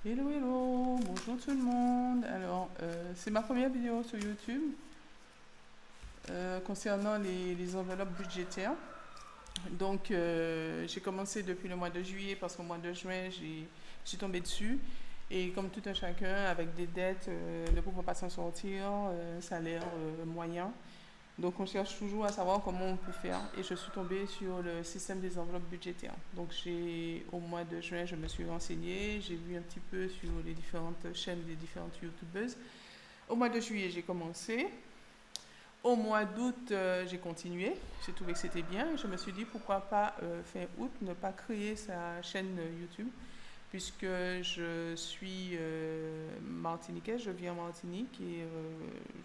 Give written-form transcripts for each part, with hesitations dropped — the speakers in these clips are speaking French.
Hello, hello, bonjour tout le monde. Alors, c'est ma première vidéo sur YouTube concernant les enveloppes budgétaires. Donc, j'ai commencé depuis le mois de juillet parce qu'au mois de juin, je suis tombée dessus. Et comme tout un chacun, avec des dettes, ne pouvant pas s'en sortir, salaire moyen. Donc, on cherche toujours à savoir comment on peut faire. Et je suis tombée sur le système des enveloppes budgétaires. Donc, au mois de juin, je me suis renseignée. J'ai vu un petit peu sur les différentes chaînes des différentes YouTubeuses. Au mois de juillet, j'ai commencé. Au mois d'août, j'ai continué. J'ai trouvé que c'était bien. Je me suis dit pourquoi pas fin août ne pas créer sa chaîne YouTube puisque je suis martiniquaise, je vis en Martinique et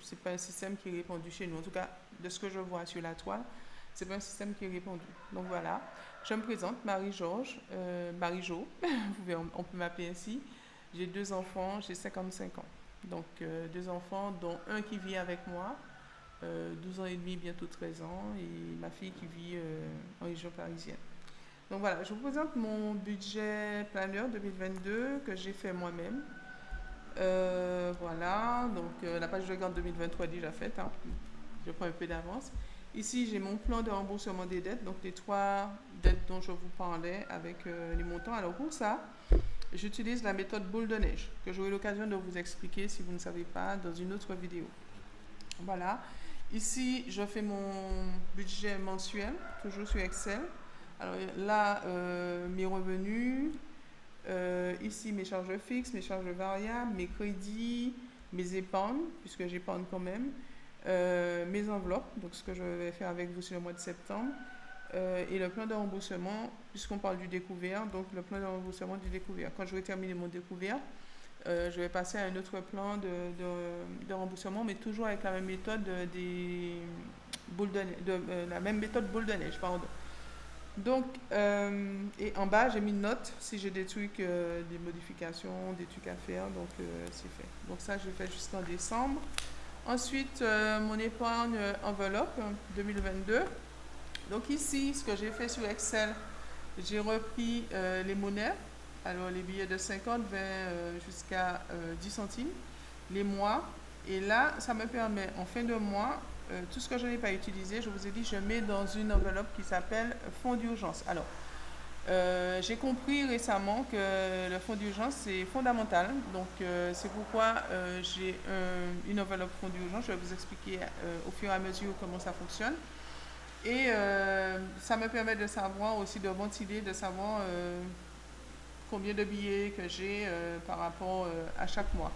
c'est pas un système qui est répandu chez nous. En tout cas, de ce que je vois sur la toile, c'est pas un système qui est répandu. Donc voilà, je me présente, Marie-Georges, Marie-Jo, on peut m'appeler ainsi. J'ai 2 enfants, j'ai 55 ans. Donc 2 enfants, dont un qui vit avec moi, 12 ans et demi, bientôt 13 ans, et ma fille qui vit en région parisienne. Donc voilà, je vous présente mon budget planeur 2022 que j'ai fait moi-même. Voilà, donc la page de garde 2023 est déjà faite, hein. Je prends un peu d'avance. Ici, j'ai mon plan de remboursement des dettes, donc les 3 dettes dont je vous parlais avec les montants. Alors pour ça, j'utilise la méthode boule de neige, que j'aurai l'occasion de vous expliquer si vous ne savez pas dans une autre vidéo. Voilà. Ici, je fais mon budget mensuel, toujours sur Excel. Alors là, mes revenus, ici mes charges fixes, mes charges variables, mes crédits, mes épargnes, puisque j'épargne quand même, mes enveloppes, donc ce que je vais faire avec vous sur le mois de septembre, et le plan de remboursement, puisqu'on parle du découvert, donc le plan de remboursement du découvert. Quand j'aurai terminé mon découvert, je vais passer à un autre plan de remboursement, mais toujours avec la même méthode la même méthode boule de neige, pardon. Donc, et en bas, j'ai mis une note si j'ai des trucs, des modifications, des trucs à faire. Donc, c'est fait. Donc, ça, je fait jusqu'en décembre. Ensuite, mon épargne enveloppe 2022. Donc, ici, ce que j'ai fait sur Excel, j'ai repris les monnaies. Alors, les billets de 50, 20 jusqu'à 10 centimes, les mois. Et là, ça me permet, en fin de mois, tout ce que je n'ai pas utilisé, je vous ai dit, je mets dans une enveloppe qui s'appelle fonds d'urgence. Alors, j'ai compris récemment que le fonds d'urgence, c'est fondamental. Donc, c'est pourquoi j'ai une enveloppe fonds d'urgence. Je vais vous expliquer au fur et à mesure comment ça fonctionne. Et ça me permet de savoir aussi, de ventiler, de savoir combien de billets que j'ai par rapport à chaque mois.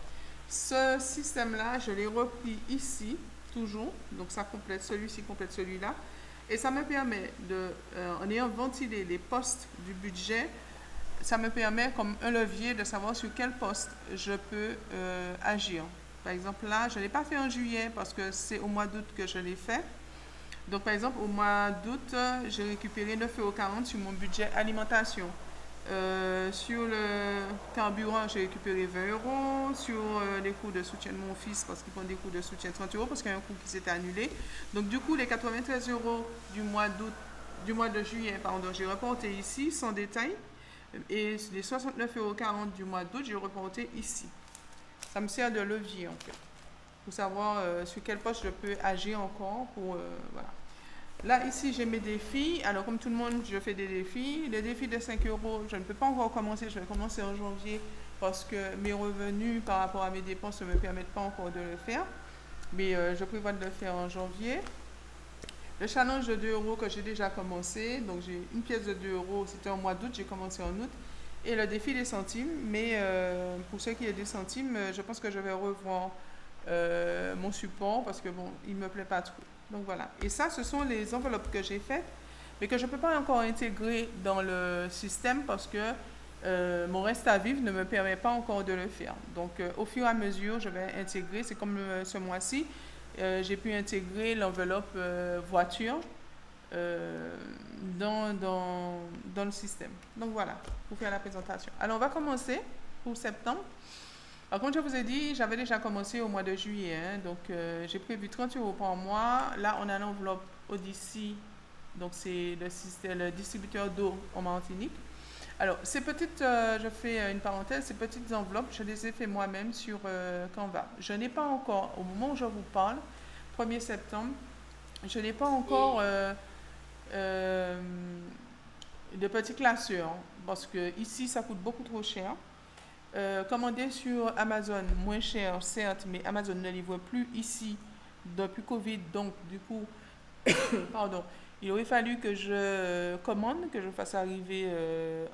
Ce système-là, je l'ai repris ici, toujours. Donc ça complète celui-ci, complète celui-là. Et ça me permet en ayant ventilé les postes du budget, ça me permet comme un levier de savoir sur quel poste je peux agir. Par exemple, là, je ne l'ai pas fait en juillet parce que c'est au mois d'août que je l'ai fait. Donc, par exemple, au mois d'août, j'ai récupéré 9,40 € sur mon budget alimentation. Sur le carburant, j'ai récupéré 20 €. Sur les cours de soutien de mon fils, parce qu'il prend des cours de soutien 30 € parce qu'il y a un cours qui s'est annulé. Donc, du coup, les 93 € du mois d'août, du mois de juillet, pardon, j'ai reporté ici sans détail. Et les 69,40 € du mois d'août, j'ai reporté ici. Ça me sert de levier en fait, pour savoir sur quel poste je peux agir encore pour voilà. Là, ici, j'ai mes défis. Alors, comme tout le monde, je fais des défis. Les défis de 5 €, je ne peux pas encore commencer. Je vais commencer en janvier parce que mes revenus par rapport à mes dépenses ne me permettent pas encore de le faire. Mais je prévois de le faire en janvier. Le challenge de 2 € que j'ai déjà commencé. Donc, j'ai une pièce de 2 €. C'était au mois d'août. J'ai commencé en août. Et le défi des centimes. Mais pour ce qui est des centimes, je pense que je vais revoir mon support parce que bon, il ne me plaît pas trop. Donc voilà. Et ça, ce sont les enveloppes que j'ai faites, mais que je ne peux pas encore intégrer dans le système parce que mon reste à vivre ne me permet pas encore de le faire. Donc au fur et à mesure, je vais intégrer. C'est comme ce mois-ci, j'ai pu intégrer l'enveloppe voiture dans le système. Donc voilà, pour faire la présentation. Alors on va commencer pour septembre. Alors, comme je vous ai dit, j'avais déjà commencé au mois de juillet. Hein, donc, j'ai prévu 30 € par mois. Là, on a l'enveloppe Odyssey. Donc, c'est le distributeur d'eau en Martinique. Alors, ces petites, je fais une parenthèse, ces petites enveloppes, je les ai fait moi-même sur Canva. Je n'ai pas encore, au moment où je vous parle, 1er septembre, je n'ai pas encore euh, de petits classeurs parce que ici, ça coûte beaucoup trop cher. Commander sur Amazon, moins cher, certes, mais Amazon ne livre plus ici depuis Covid, donc du coup, pardon, il aurait fallu que je commande, que je fasse arriver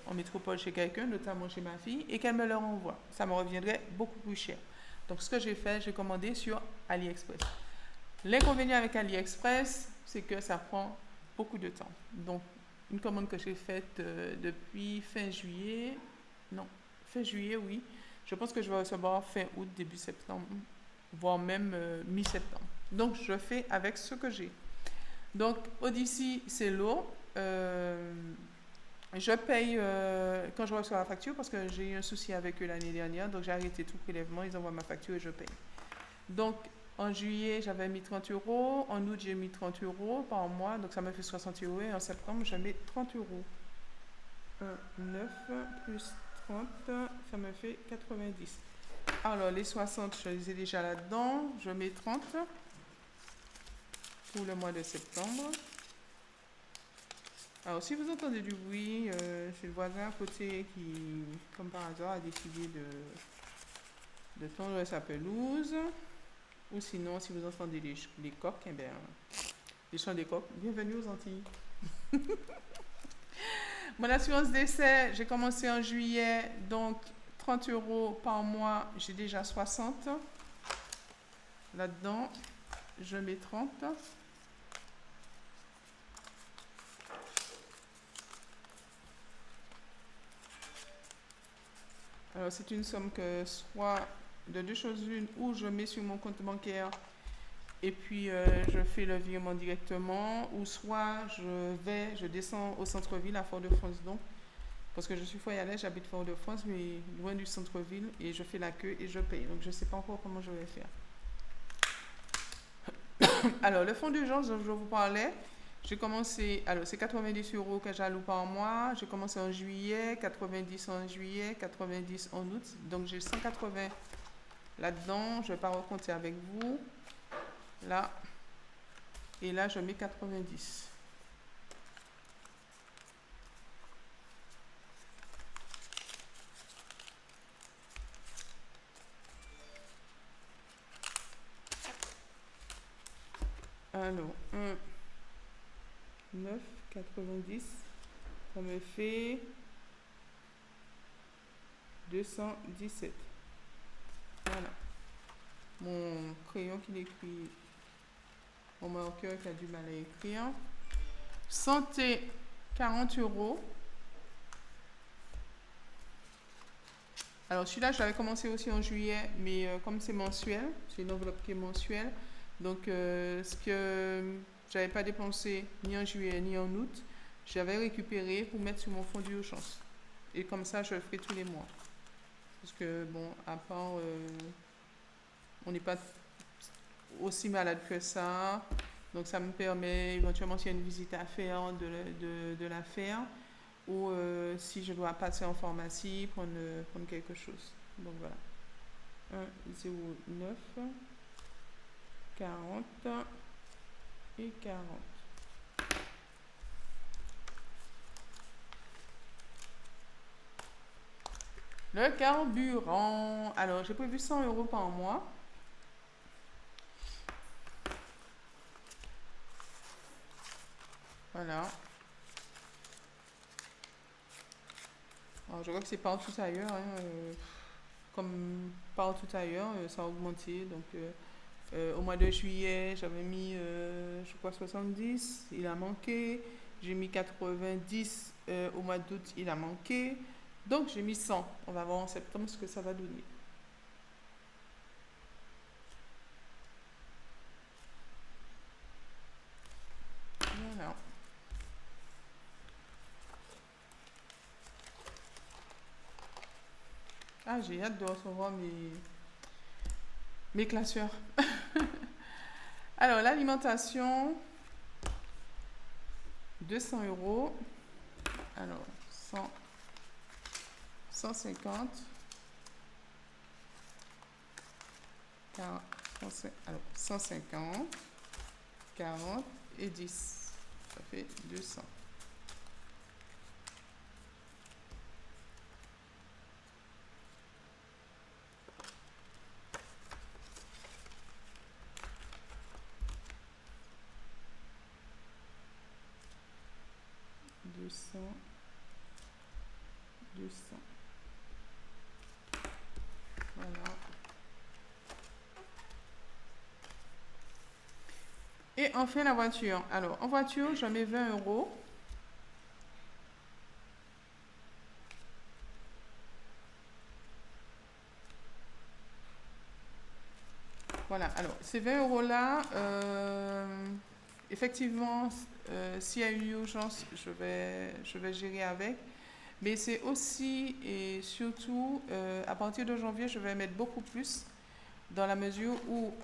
en métropole chez quelqu'un, notamment chez ma fille, et qu'elle me le renvoie. Ça me reviendrait beaucoup plus cher. Donc, ce que j'ai fait, j'ai commandé sur AliExpress. L'inconvénient avec AliExpress, c'est que ça prend beaucoup de temps. Donc, une commande que j'ai faite depuis fin juillet, non, fin juillet, oui. Je pense que je vais recevoir fin août, début septembre, voire même mi-septembre. Donc, je fais avec ce que j'ai. Donc, Odyssey, c'est lourd. Je paye quand je reçois la facture parce que j'ai eu un souci avec eux l'année dernière. Donc, j'ai arrêté tout prélèvement. Ils envoient ma facture et je paye. Donc, en juillet, j'avais mis 30 euros. En août, j'ai mis 30 euros par mois. Donc, ça me fait 60 euros. Et en septembre, je mets 30 euros. 9 plus 30, ça me fait 90. Alors, les 60, je les ai déjà là-dedans. Je mets 30 pour le mois de septembre. Alors, si vous entendez du bruit, c'est le voisin à côté qui, comme par hasard, a décidé de tondre sa pelouse. Ou sinon, si vous entendez les coqs, eh bien, les chants des coqs, bienvenue aux Antilles. Mon assurance décès, j'ai commencé en juillet, donc 30 euros par mois, j'ai déjà 60. Là-dedans, je mets 30. Alors, c'est une somme que soit de deux choses l'une, ou je mets sur mon compte bancaire et puis je fais le virement directement, ou soit je descends au centre-ville à Fort-de-France, donc, parce que je suis foyalaise, j'habite Fort-de-France, mais loin du centre-ville, et je fais la queue et je paye. Donc, je ne sais pas encore comment je vais faire. Alors, le fonds d'urgence dont je vous parlais, j'ai commencé, alors c'est 90 euros que j'alloue par mois. J'ai commencé en juillet, 90 en juillet, 90 en août. Donc j'ai 180 là-dedans. Je ne vais pas recompter avec vous. Là. Et là, je mets 90. Alors, 1, 9, 90. Ça me fait 217. Voilà. Mon crayon qui écrit, mon marqueur qui a du mal à écrire. Santé, 40 euros. Alors celui-là, j'avais commencé aussi en juillet, mais comme c'est mensuel, c'est une enveloppe qui est mensuelle, donc ce que j'avais pas dépensé ni en juillet ni en août, j'avais récupéré pour mettre sur mon fonds d'urgence. Et comme ça, je le ferai tous les mois. Parce que bon, à part, on n'est pas aussi malade que ça, donc ça me permet éventuellement s'il y a une visite à faire de la faire. Ou si je dois passer en pharmacie, prendre quelque chose. Donc voilà. 1, 0, 9, 40 et 40. Le carburant. Alors, j'ai prévu 100 euros par mois. Voilà. Alors, je vois que c'est partout ailleurs. Hein, comme partout ailleurs, ça a augmenté. Donc, au mois de juillet, j'avais mis, je crois, 70. Il a manqué. J'ai mis 90 au mois d'août. Il a manqué. Donc, j'ai mis 100. On va voir en septembre ce que ça va donner. Voilà. Ah, j'ai hâte de recevoir mes classeurs. Alors, l'alimentation, 200 euros. Alors, 100 150, 40, alors 150, 40 et 10. Ça fait 200. Voilà. Et enfin la voiture. Alors en voiture, j'en mets 20 €. Voilà, alors ces 20 € là, effectivement, s'il y a une urgence, je vais gérer avec. Mais c'est aussi et surtout, à partir de janvier, je vais mettre beaucoup plus dans la mesure où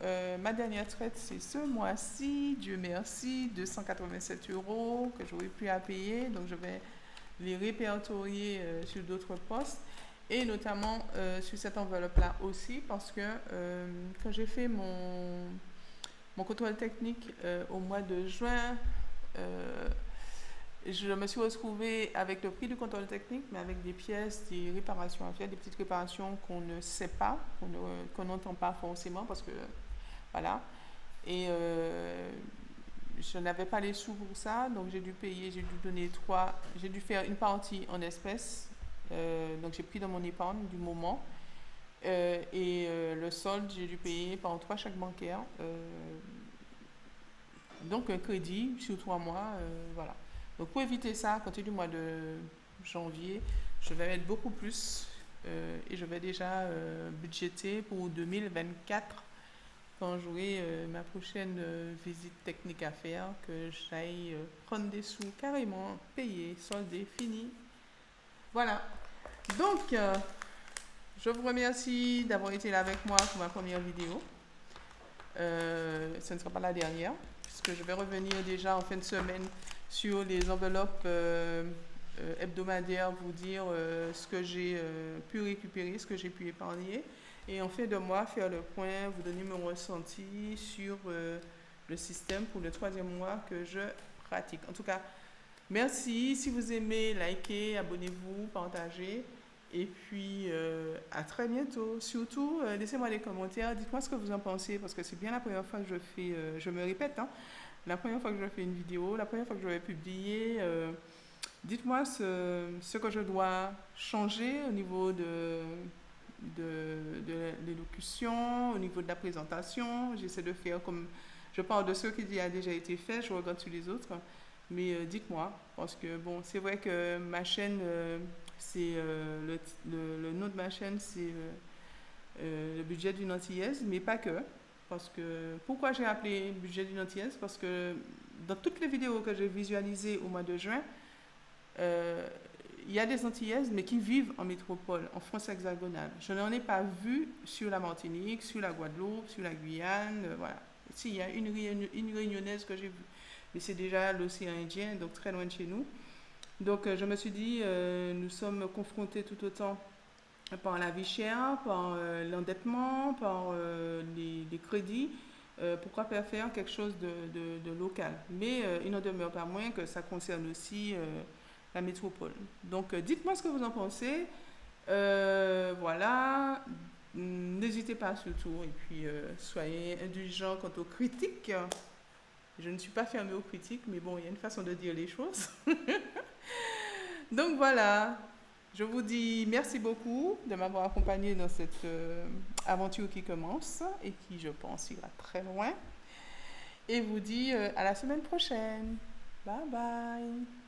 ma dernière traite, c'est ce mois-ci, Dieu merci, 287 € que j'aurais pu à payer. Donc je vais les répertorier sur d'autres postes. Et notamment sur cette enveloppe-là aussi, parce que quand j'ai fait mon contrôle technique au mois de juin, je me suis retrouvée avec le prix du contrôle technique, mais avec des pièces, des réparations à faire, des petites réparations qu'on ne sait pas, qu'on n'entend pas forcément, parce que voilà. Et je n'avais pas les sous pour ça, donc j'ai dû payer, j'ai dû faire une partie en espèces. Donc j'ai pris dans mon épargne du moment et le solde j'ai dû payer par 3 chèques bancaires, donc un crédit sur 3 mois, voilà. Donc pour éviter ça, à compter du mois de janvier, je vais mettre beaucoup plus et je vais déjà budgéter pour 2024 quand j'aurai ma prochaine visite technique à faire, que j'aille prendre des sous carrément, payer, solder, fini. Voilà. Donc, je vous remercie d'avoir été là avec moi pour ma première vidéo. Ce ne sera pas la dernière, puisque je vais revenir déjà en fin de semaine sur les enveloppes hebdomadaires, vous dire ce que j'ai pu récupérer, ce que j'ai pu épargner. Et en fin de mois, faire le point, vous donner mon ressenti sur le système pour le 3e mois que je pratique. En tout cas, merci. Si vous aimez, likez, abonnez-vous, partagez. Et puis, à très bientôt. Surtout, laissez-moi des commentaires. Dites-moi ce que vous en pensez, parce que c'est bien la première fois que je fais, je me répète, hein, la première fois que je fais une vidéo, la première fois que je vais publier. Dites-moi ce que je dois changer au niveau de l'élocution, au niveau de la présentation. J'essaie de faire comme... Je parle de ce qui a déjà été fait, je regarde sur les autres. Mais dites-moi, parce que bon, c'est vrai que ma chaîne, c'est le nom de ma chaîne, c'est le budget d'une antillaise, mais pas que. Parce que, pourquoi j'ai appelé budget d'une antillaise? Parce que dans toutes les vidéos que j'ai visualisées au mois de juin, il y a des antillaises, mais qui vivent en métropole, en France hexagonale. Je n'en ai pas vu sur la Martinique, sur la Guadeloupe, sur la Guyane, voilà. Si, il y a une réunionnaise que j'ai vue. Mais c'est déjà l'océan Indien, donc très loin de chez nous. Donc je me suis dit, nous sommes confrontés tout autant par la vie chère, par l'endettement, par les crédits. Pourquoi pas faire quelque chose de local? Mais il n'en demeure pas moins que ça concerne aussi la métropole. Donc dites-moi ce que vous en pensez. Voilà. N'hésitez pas surtout. Et puis soyez indulgents quant aux critiques. Je ne suis pas fermée aux critiques, mais bon, il y a une façon de dire les choses. Donc voilà, je vous dis merci beaucoup de m'avoir accompagné dans cette aventure qui commence et qui, je pense, ira très loin. Et vous dis à la semaine prochaine. Bye bye.